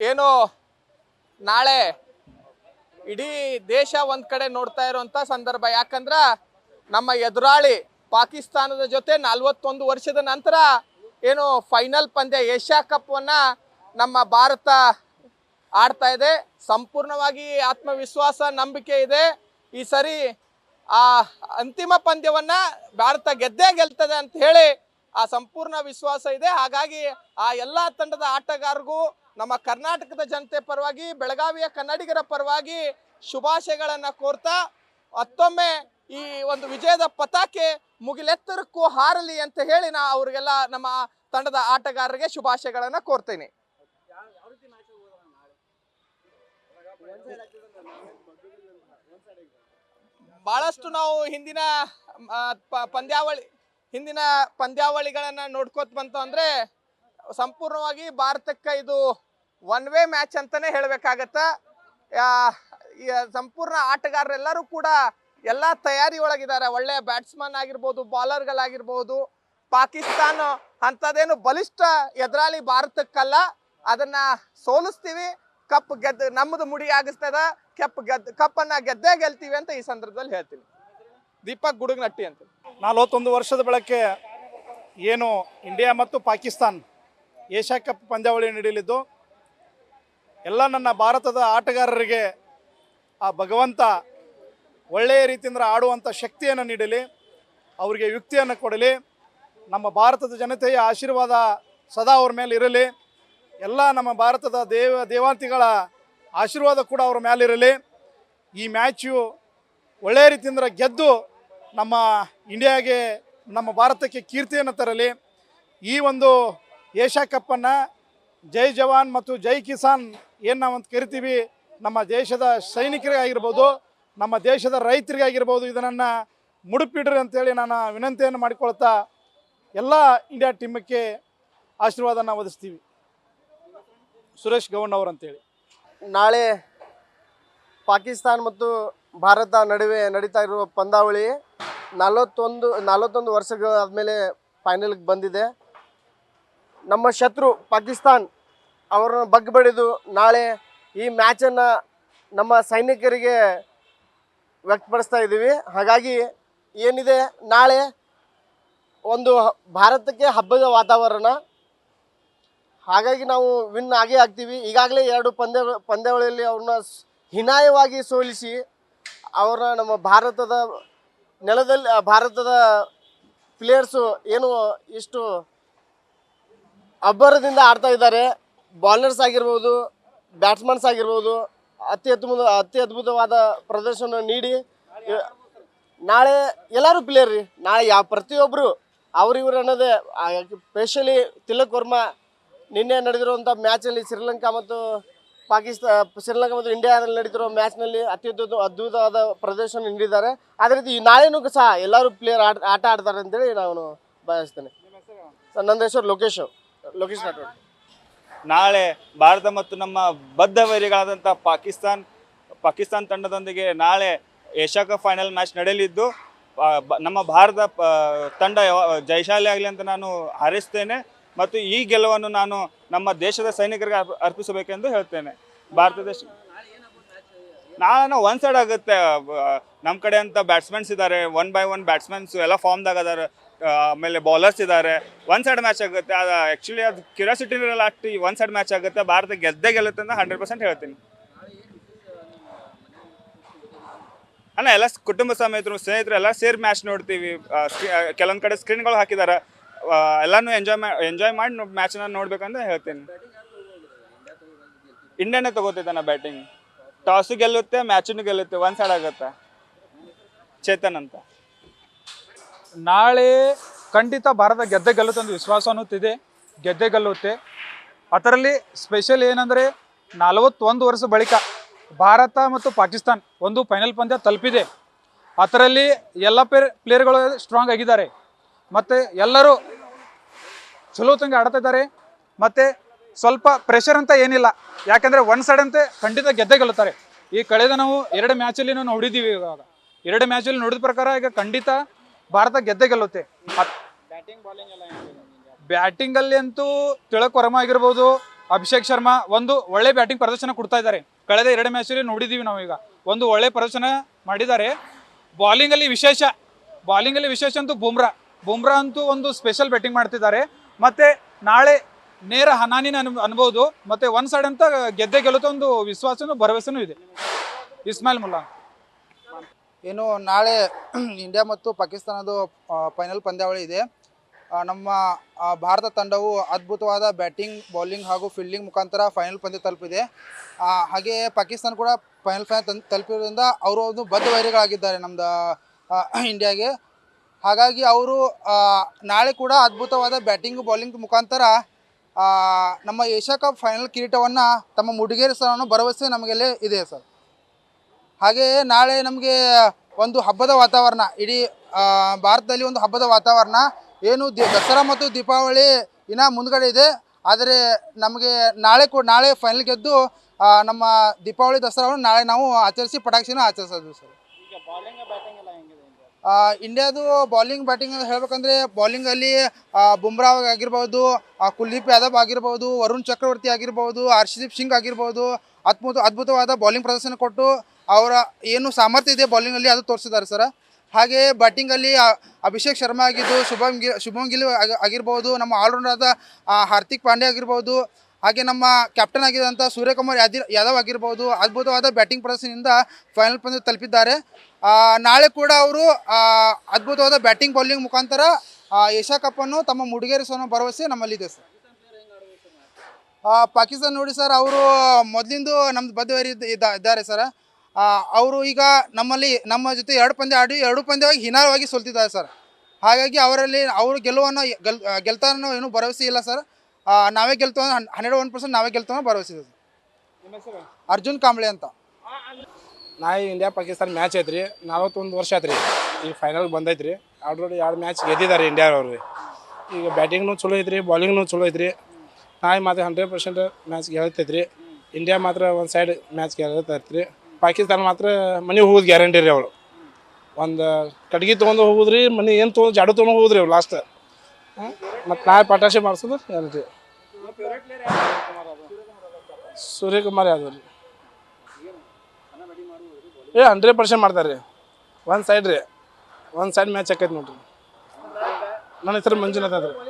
ಏನು ನಾಳೆ ಇಡೀ ದೇಶ ಒಂದ್ ಕಡೆ ನೋಡ್ತಾ ಇರುವಂತ ಸಂದರ್ಭ. ಯಾಕಂದ್ರ ನಮ್ಮ ಎದುರಾಳಿ ಪಾಕಿಸ್ತಾನದ ಜೊತೆ 41 ವರ್ಷದ ನಂತರ ಏನು ಫೈನಲ್ ಪಂದ್ಯ ಏಷ್ಯಾ ಕಪ್ ವನ್ನ ನಮ್ಮ ಭಾರತ ಆಡ್ತಾ ಇದೆ. ಸಂಪೂರ್ಣವಾಗಿ ಆತ್ಮವಿಶ್ವಾಸ, ನಂಬಿಕೆ ಇದೆ. ಈ ಸರಿ ಆ ಅಂತಿಮ ಪಂದ್ಯವನ್ನ ಭಾರತ ಗೆದ್ದೇ ಗೆಲ್ತದೆ ಅಂತ ಹೇಳಿ ಆ ಸಂಪೂರ್ಣ ವಿಶ್ವಾಸ ಇದೆ. ಹಾಗಾಗಿ ಆ ಎಲ್ಲಾ ತಂಡದ ಆಟಗಾರರಿಗೂ ನಮ್ಮ ಕರ್ನಾಟಕದ ಜನತೆ ಪರವಾಗಿ, ಬೆಳಗಾವಿಯ ಕನ್ನಡಿಗರ ಪರವಾಗಿ ಶುಭಾಶಯಗಳನ್ನ ಕೋರ್ತಾ ಮತ್ತೊಮ್ಮೆ ಈ ಒಂದು ವಿಜಯದ ಪತಾಕೆ ಮುಗಿಲೆತ್ತರಕ್ಕೂ ಹಾರಲಿ ಅಂತ ಹೇಳಿ ನಾ ಅವರಿಗೆಲ್ಲ ನಮ್ಮ ತಂಡದ ಆಟಗಾರರಿಗೆ ಶುಭಾಶಯಗಳನ್ನ ಕೋರ್ತೇನೆ. ಬಹಳಷ್ಟು ನಾವು ಹಿಂದಿನ ಪಂದ್ಯಾವಳಿಗಳನ್ನ ನೋಡ್ಕೋತ ಬಂತು ಅಂದ್ರೆ ಸಂಪೂರ್ಣವಾಗಿ ಭಾರತಕ್ಕೆ ಇದು ಒನ್ ವೇ ಮ್ಯಾಚ್ ಅಂತಾನೆ ಹೇಳ್ಬೇಕಾಗತ್ತ. ಸಂಪೂರ್ಣ ಆಟಗಾರರೆಲ್ಲರೂ ಕೂಡ ಎಲ್ಲ ತಯಾರಿ ಒಳಗಿದ್ದಾರೆ. ಒಳ್ಳೆ ಬ್ಯಾಟ್ಸ್ಮನ್ ಆಗಿರ್ಬೋದು, ಬಾಲರ್ಗಳಾಗಿರ್ಬೋದು. ಪಾಕಿಸ್ತಾನ ಅಂಥದ್ದೇನು ಬಲಿಷ್ಠ ಎದುರಾಳಿ ಭಾರತಕ್ಕಲ್ಲ, ಅದನ್ನ ಸೋಲಿಸ್ತೀವಿ, ಕಪ್ ಗೆದ್ದು ನಮ್ಮದು ಮುಡಿ ಆಗಿಸ್ತದ, ಕಪ್ಪನ್ನ ಗೆದ್ದೇ ಗೆಲ್ತೀವಿ ಅಂತ ಈ ಸಂದರ್ಭದಲ್ಲಿ ಹೇಳ್ತೀನಿ. ದೀಪಕ್ ಗುಡುಗ್ನಟ್ಟಿ ಅಂತ. 41 ವರ್ಷದ ಬಳಕೆ ಏನು ಇಂಡಿಯಾ ಮತ್ತು ಪಾಕಿಸ್ತಾನ್ ಏಷ್ಯಾ ಕಪ್ ಪಂದ್ಯಾವಳಿ ನಡೆಯಲಿದ್ದು, ಎಲ್ಲ ನನ್ನ ಭಾರತದ ಆಟಗಾರರಿಗೆ ಆ ಭಗವಂತ ಒಳ್ಳೆಯ ರೀತಿಯಿಂದ ಆಡುವಂಥ ಶಕ್ತಿಯನ್ನು ನೀಡಲಿ, ಅವರಿಗೆ ಯುಕ್ತಿಯನ್ನು ಕೊಡಲಿ. ನಮ್ಮ ಭಾರತದ ಜನತೆಯ ಆಶೀರ್ವಾದ ಸದಾ ಅವ್ರ ಮೇಲೆ ಇರಲಿ. ಎಲ್ಲ ನಮ್ಮ ಭಾರತದ ದೇವಾಂತಿಗಳ ಆಶೀರ್ವಾದ ಕೂಡ ಅವ್ರ ಮೇಲಿರಲಿ. ಈ ಮ್ಯಾಚು ಒಳ್ಳೆಯ ರೀತಿಯಿಂದ ಗೆದ್ದು ನಮ್ಮ ಇಂಡಿಯಾಗೆ, ನಮ್ಮ ಭಾರತಕ್ಕೆ ಕೀರ್ತಿಯನ್ನು ತರಲಿ. ಈ ಒಂದು ಏಷ್ಯಾ ಕಪ್ಪನ್ನು ಜೈ ಜವಾನ್ ಮತ್ತು ಜೈ ಕಿಸಾನ್ ಏನು ನಾವಂತ ಕರಿತೀವಿ, ನಮ್ಮ ದೇಶದ ಸೈನಿಕರಿಗಾಗಿರ್ಬೋದು, ನಮ್ಮ ದೇಶದ ರೈತರಿಗಾಗಿರ್ಬೋದು, ಇದನ್ನು ಮುಡುಪಿಡ್ರಿ ಅಂತೇಳಿ ನಾನು ವಿನಂತಿಯನ್ನು ಮಾಡಿಕೊಳ್ತಾ ಎಲ್ಲ ಇಂಡಿಯಾ ಟೀಮಕ್ಕೆ ಆಶೀರ್ವಾದನ ಒದಗಿಸ್ತೀವಿ. ಸುರೇಶ್ ಗೌಂಡ್ ಅವರು ಅಂತೇಳಿ. ನಾಳೆ ಪಾಕಿಸ್ತಾನ ಮತ್ತು ಭಾರತ ನಡುವೆ ನಡೀತಾ ಇರುವ ಪಂದ್ಯಾವಳಿ 41 ವರ್ಷಗಳಾದಮೇಲೆ ಫೈನಲ್ಗೆ ಬಂದಿದೆ. ನಮ್ಮ ಶತ್ರು ಪಾಕಿಸ್ತಾನ್ ಅವರನ್ನು ಬಗ್ಬಡಿದು ನಾಳೆ ಈ ಮ್ಯಾಚನ್ನು ನಮ್ಮ ಸೈನಿಕರಿಗೆ ವ್ಯಕ್ತಪಡಿಸ್ತಾ ಇದ್ದೀವಿ. ಹಾಗಾಗಿ ಏನಿದೆ, ನಾಳೆ ಒಂದು ಭಾರತಕ್ಕೆ ಹಬ್ಬದ ವಾತಾವರಣ. ಹಾಗಾಗಿ ನಾವು ವಿನ್ ಆಗೇ ಆಗ್ತೀವಿ. ಈಗಾಗಲೇ 2 ಪಂದ್ಯಾವಳಿಯಲ್ಲಿ ಅವ್ರನ್ನ ಹೀನಾಯವಾಗಿ ಸೋಲಿಸಿ ಅವ್ರನ್ನ ನಮ್ಮ ಭಾರತದ ನೆಲದಲ್ಲಿ ಭಾರತದ ಪ್ಲೇಯರ್ಸು ಏನು ಇಷ್ಟು ಅಬ್ಬರದಿಂದ ಆಡ್ತಾ ಇದ್ದಾರೆ. ಬಾಲರ್ಸ್ ಆಗಿರ್ಬೋದು, ಬ್ಯಾಟ್ಸ್ಮನ್ಸ್ ಆಗಿರ್ಬೋದು, ಅತಿ ಅದ್ಭುತವಾದ ಪ್ರದರ್ಶನ ನೀಡಿ ನಾಳೆ ಎಲ್ಲರೂ ಪ್ಲೇಯರ್ ರೀ. ನಾಳೆ ಪ್ರತಿಯೊಬ್ಬರು ಅವ್ರಿವ್ರು ಅನ್ನೋದೇ. ಸ್ಪೆಷಲಿ ತಿಲಕ್ ವರ್ಮಾ ನಿನ್ನೆ ನಡೆದಿರುವಂಥ ಮ್ಯಾಚಲ್ಲಿ ಶ್ರೀಲಂಕಾ ಮತ್ತು ಇಂಡಿಯಾದಲ್ಲಿ ನಡೀತಿರೋ ಮ್ಯಾಚ್ನಲ್ಲಿ ಅದ್ಭುತವಾದ ಪ್ರದರ್ಶನ ನೀಡಿದ್ದಾರೆ. ಅದೇ ರೀತಿ ನಾಳೆನೂ ಸಹ ಎಲ್ಲರೂ ಪ್ಲೇಯರ್ ಆಟ ಆಡ್ತಾರೆ ಅಂತೇಳಿ ನಾನು ಬಯಸ್ತೇನೆ. ಸರ್, ನನ್ನ ಹೆಸರು ಲೋಕೇಶ್ ರಾಠೋಡ್. ನಾಳೆ ಭಾರತ ಮತ್ತು ನಮ್ಮ ಬದ್ಧ ವೈರಿಗಳಾದಂಥ ಪಾಕಿಸ್ತಾನ್ ತಂಡದೊಂದಿಗೆ ನಾಳೆ ಏಷ್ಯಾ ಕಪ್ ಫೈನಲ್ ಮ್ಯಾಚ್ ನಡೆಯಲಿದ್ದು, ನಮ್ಮ ಭಾರತ ತಂಡ ಜಯಶಾಲಿ ಆಗಲಿ ಅಂತ ನಾನು ಹಾರೈಸ್ತೇನೆ. ಮತ್ತು ಈ ಗೆಲುವನ್ನು ನಾನು ನಮ್ಮ ದೇಶದ ಸೈನಿಕರಿಗೆ ಅರ್ಪಿಸಬೇಕೆಂದು ಹೇಳ್ತೇನೆ. ಭಾರತ ದೇಶ ನಾಳೆ ಒನ್ ಸೈಡ್ ಆಗುತ್ತೆ. ನಮ್ಮ ಕಡೆ ಅಂತ ಬ್ಯಾಟ್ಸ್ಮನ್ಸ್ ಇದ್ದಾರೆ, 1 by 1 ಬ್ಯಾಟ್ಸ್ಮನ್ಸ್ ಎಲ್ಲ ಫಾರ್ಮ್ದಾಗ ಅದಾರೆ. ಆಮೇಲೆ ಬೌಲರ್ಸ್ ಇದ್ದಾರೆ. ಒನ್ ಸೈಡ್ ಮ್ಯಾಚ್ ಆಗುತ್ತೆ. ಅದು ಆ್ಯಕ್ಚುಲಿ ಅದು ಕ್ಯೂರಿಯಾಸಿಟಿ ಇರಲ್ಲ, ಅಷ್ಟು ಒನ್ ಸೈಡ್ ಮ್ಯಾಚ್ ಆಗುತ್ತೆ. ಭಾರತ ಗೆದ್ದೇ ಗೆಲ್ಲುತ್ತೆ ಅಂತ 100% ಹೇಳ್ತೀನಿ. ಅಲ್ಲ, ಎಲ್ಲ ಕುಟುಂಬ ಸಮೇತರು, ಸ್ನೇಹಿತರು ಎಲ್ಲ ಸೇರಿ ಮ್ಯಾಚ್ ನೋಡ್ತೀವಿ. ಕೆಲವೊಂದು ಕಡೆ ಸ್ಕ್ರೀನ್ಗಳು ಹಾಕಿದ್ದಾರೆ. ಎಲ್ಲನೂ ಎಂಜಾಯ್ ಮಾಡಿ ಮ್ಯಾಚನ್ನ ನೋಡ್ಬೇಕಂತ ಹೇಳ್ತೀನಿ. ಇಂಡಿಯಾನೇ ತಗೋತಿದ್ದಾನೆ ಬ್ಯಾಟಿಂಗ್. ಟಾಸು ಗೆಲ್ಲುತ್ತೆ, ಮ್ಯಾಚನ್ನು ಗೆಲ್ಲುತ್ತೆ. ಒನ್ ಸೈಡ್ ಆಗುತ್ತೆ. ಚೇತನ್ ಅಂತ. ನಾಳೆ ಖಂಡಿತ ಭಾರತ ಗೆದ್ದೆ ಗೆಲ್ಲುತ್ತೆ ಅಂತ ವಿಶ್ವಾಸ ಅನ್ನುತ್ತಿದೆ. ಗೆದ್ದೆ ಗೆಲ್ಲುತ್ತೆ. ಅದರಲ್ಲಿ ಸ್ಪೆಷಲ್ ಏನಂದರೆ 41 ವರ್ಷ ಬಳಿಕ ಭಾರತ ಮತ್ತು ಪಾಕಿಸ್ತಾನ್ ಒಂದು ಫೈನಲ್ ಪಂದ್ಯ ತಲುಪಿದೆ. ಅದರಲ್ಲಿ ಎಲ್ಲ ಪ್ಲೇಯರ್ಗಳು ಸ್ಟ್ರಾಂಗ್ ಆಗಿದ್ದಾರೆ ಮತ್ತು ಎಲ್ಲರೂ ಚಲೋ ತಂಗ ಆಡ್ತಾ ಇದ್ದಾರೆ. ಮತ್ತು ಸ್ವಲ್ಪ ಪ್ರೆಷರ್ ಅಂತ ಏನಿಲ್ಲ, ಯಾಕಂದರೆ ಒನ್ ಸೈಡ್ ಅಂತೆ ಖಂಡಿತ ಗೆದ್ದೆ ಗೆಲ್ಲುತ್ತಾರೆ. ಈ ಕಳೆದ ನಾವು 2 ಮ್ಯಾಚಲ್ಲಿ ನಾವು ನೋಡಿದ್ದೀವಿ. ಇವಾಗ 2 ಮ್ಯಾಚಲ್ಲಿ ನೋಡಿದ ಪ್ರಕಾರ ಈಗ ಖಂಡಿತ ಭಾರತ ಗೆದ್ದೆ ಗೆಲ್ಲುತ್ತೆ. ಬ್ಯಾಟಿಂಗಲ್ಲಿ ಅಂತೂ ತಿಲಕ್ ವರ್ಮಾ ಆಗಿರ್ಬೋದು, ಅಭಿಷೇಕ್ ಶರ್ಮಾ ಒಂದು ಒಳ್ಳೆ ಬ್ಯಾಟಿಂಗ್ ಪ್ರದರ್ಶನ ಕೊಡ್ತಾ ಇದ್ದಾರೆ. ಕಳೆದ 2 ಮ್ಯಾಚಲ್ಲಿ ನೋಡಿದ್ದೀವಿ ನಾವೀಗ, ಒಂದು ಒಳ್ಳೆ ಪ್ರದರ್ಶನ ಮಾಡಿದ್ದಾರೆ. ಬಾಲಿಂಗಲ್ಲಿ ವಿಶೇಷ ಅಂತೂ ಬುಮ್ರಾ ಅಂತೂ ಒಂದು ಸ್ಪೆಷಲ್ ಬ್ಯಾಟಿಂಗ್ ಮಾಡ್ತಿದ್ದಾರೆ. ಮತ್ತೆ ನಾಳೆ ನೇರ ಹನಾನಿನ ಅನ್ಬೋದು. ಮತ್ತೆ ಒನ್ ಸೈಡ್ ಅಂತ ಗೆಲ್ಲುತ್ತೆ ಒಂದು ವಿಶ್ವಾಸನೂ ಭರವಸೆನೂ ಇದೆ. ಇಸ್ಮಾಯಿಲ್ ಮುಲ್ಲಾ. ಏನು ನಾಳೆ ಇಂಡಿಯಾ ಮತ್ತು ಪಾಕಿಸ್ತಾನದ ಫೈನಲ್ ಪಂದ್ಯಾವಳಿ ಇದೆ. ನಮ್ಮ ಭಾರತ ತಂಡವು ಅದ್ಭುತವಾದ ಬ್ಯಾಟಿಂಗ್, ಬೌಲಿಂಗ್ ಹಾಗೂ ಫೀಲ್ಡಿಂಗ್ ಮುಖಾಂತರ ಫೈನಲ್ ಪಂದ್ಯ ತಲುಪಿದೆ. ಹಾಗೆ ಪಾಕಿಸ್ತಾನ ಕೂಡ ಫೈನಲ್ ತಲುಪಿರೋದ್ರಿಂದ ಅವರು ಒಂದು ಬದ್ಧ ವೈರಿಗಳಾಗಿದ್ದಾರೆ ನಮ್ಮದು ಇಂಡಿಯಾಗೆ. ಹಾಗಾಗಿ ಅವರು ನಾಳೆ ಕೂಡ ಅದ್ಭುತವಾದ ಬ್ಯಾಟಿಂಗ್, ಬೌಲಿಂಗ್ ಮುಖಾಂತರ ನಮ್ಮ ಏಷ್ಯಾ ಕಪ್ ಫೈನಲ್ ಕಿರೀಟವನ್ನು ತಮ್ಮ ಮುಡಿಗೇರಿಸೋ ಭರವಸೆ ನಮಗೆಲ್ಲ ಇದೆ ಸರ್. ಹಾಗೆಯೇ ನಾಳೆ ನಮಗೆ ಒಂದು ಹಬ್ಬದ ವಾತಾವರಣ, ಇಡೀ ಭಾರತದಲ್ಲಿ ಒಂದು ಹಬ್ಬದ ವಾತಾವರಣ. ಏನು ದಸರಾ ಮತ್ತು ದೀಪಾವಳಿ ಇನ್ನೂ ಮುಂದ್ಗಡೆ ಇದೆ. ಆದರೆ ನಮಗೆ ನಾಳೆ ಫೈನಲ್ ಗೆದ್ದು ನಮ್ಮ ದೀಪಾವಳಿ ದಸರಾವನ್ನು ನಾಳೆ ನಾವು ಆಚರಿಸಿ ಪಟಾಕ್ಷಿನ ಆಚರಿಸೋದು ಸರ್. ಇಂಡಿಯಾದು ಬೌಲಿಂಗ್ ಬ್ಯಾಟಿಂಗ್ ಅಂತ ಹೇಳ್ಬೇಕಂದ್ರೆ, ಬೌಲಿಂಗಲ್ಲಿ ಬುಮ್ರಾ ಆಗಿರ್ಬೋದು, ಕುಲ್ದೀಪ್ ಯಾದವ್ ಆಗಿರ್ಬೋದು, ವರುಣ್ ಚಕ್ರವರ್ತಿ ಆಗಿರ್ಬೋದು, ಹರ್ಷದೀಪ್ ಸಿಂಗ್ ಆಗಿರ್ಬೋದು, ಅದ್ಭುತವಾದ ಬೌಲಿಂಗ್ ಪ್ರದರ್ಶನ ಕೊಟ್ಟು ಅವರ ಏನು ಸಾಮರ್ಥ್ಯ ಇದೆ ಬೌಲಿಂಗಲ್ಲಿ ಅದು ತೋರಿಸಿದ್ದಾರೆ ಸರ್. ಹಾಗೆ ಬ್ಯಾಟಿಂಗಲ್ಲಿ ಅಭಿಷೇಕ್ ಶರ್ಮಾ ಆಗಿದ್ದು, ಶುಭಮ್ ಗಿಲ್ ಆಗಿರ್ಬೋದು, ನಮ್ಮ ಆಲ್ರೌಂಡರ್ ಆದ ಹಾರ್ದಿಕ್ ಪಾಂಡ್ಯ ಆಗಿರ್ಬೋದು, ಹಾಗೆ ನಮ್ಮ ಕ್ಯಾಪ್ಟನ್ ಆಗಿದ್ದಂಥ ಸೂರ್ಯಕುಮಾರ್ ಯಾದವ್ ಆಗಿರ್ಬೋದು, ಅದ್ಭುತವಾದ ಬ್ಯಾಟಿಂಗ್ ಪ್ರದರ್ಶನದಿಂದ ಫೈನಲ್ ಪಂದ್ಯ ತಲುಪಿದ್ದಾರೆ. ನಾಳೆ ಕೂಡ ಅವರು ಅದ್ಭುತವಾದ ಬ್ಯಾಟಿಂಗ್, ಬೌಲಿಂಗ್ ಮುಖಾಂತರ ಏಷ್ಯಾ ಕಪ್ಪನ್ನು ತಮ್ಮ ಮುಡಿಗೇರಿಸೋ ಭರವಸೆ ನಮ್ಮಲ್ಲಿದೆ ಸರ್. ಪಾಕಿಸ್ತಾನ ನೋಡಿ ಸರ್, ಅವರು ಮೊದಲಿಂದು ನಮ್ದು ಬದ್ಧವೈರಿ ಇದ್ದಾರೆ ಸರ್. ಅವರು ಈಗ ನಮ್ಮ ಜೊತೆ 2 ಪಂದ್ಯ ಆಡಿ 2 ಪಂದ್ಯವಾಗಿ ಹೀನಾಯವಾಗಿ ಸೋಲ್ತಿದ್ದಾರೆ ಸರ್. ಹಾಗಾಗಿ ಅವರು ಗೆಲ್ತಾನೋ ಏನೂ ಭರವಸೆ ಇಲ್ಲ ಸರ್. ನಾವೇ ಗೆಲ್ತೋ 101% ನಾವೇ ಗೆಲ್ತೋ ಭರವಸೆ ಇದೆ ಸರ್. ಅರ್ಜುನ್ ಕಾಂಬ್ಳೆ ಅಂತ. ನಾಳೆ ಇಂಡಿಯಾ ಪಾಕಿಸ್ತಾನ ಮ್ಯಾಚ್ ಐತ್ರಿ. 41 ವರ್ಷ ಆಯ್ತು ರೀ ಈಗ ಫೈನಲ್ ಬಂದೈತ್ರಿ. ಆಲ್ರೆಡಿ 2 ಮ್ಯಾಚ್ ಗೆದ್ದಿದ್ದಾರೆ ಇಂಡಿಯಾವ್ರು. ಈಗ ಬ್ಯಾಟಿಂಗ್ನು ಚಲೋ ಐತ್ರಿ, ಬೌಲಿಂಗ್ನು ಚಲೋ ಐತ್ರಿ. ನಾಳೆ ಮಾತ್ರ 100% ಮ್ಯಾಚ್ ಗೆಲ್ತೈತ್ರಿ. ಇಂಡಿಯಾ ಮಾತ್ರ ಒಂದು ಸೈಡ್ ಮ್ಯಾಚ್ ಗೆಲ್ತೈತ್ರಿ. ಪಾಕಿಸ್ತಾನ ಮಾತ್ರ ಮನೆ ಹೋಗೋದು ಗ್ಯಾರಂಟಿ ರೀ. ಅವರು ಒಂದು ಕಟ್ಗೆ ತೊಗೊಂಡು ಹೋಗುದ್ರಿ, ಮನೆ ಏನು ತೊಗೊಂಡು ಜಾಡು ತೊಗೊಂಡು ಹೋಗುದ್ರಿ ಅವ್ರು ಲಾಸ್ಟ್. ಮತ್ತು ನಾಳೆ ಪಟಾಶೆ ಮಾಡಿಸೋದು ಗ್ಯಾರಂಟಿ. ಸೂರ್ಯಕುಮಾರ್ ಯಾದವ್ ರೀ 100% ಮಾಡ್ತಾರೆ ರೀ. ಒಂದು ಸೈಡ್ ಮ್ಯಾಚ್ ಆಕೈತೆ ನೋಡ್ರಿ. ನನ್ನ ಹೆಸರು ಮಂಜುನಾಥ್ ಅದ್ರಿ.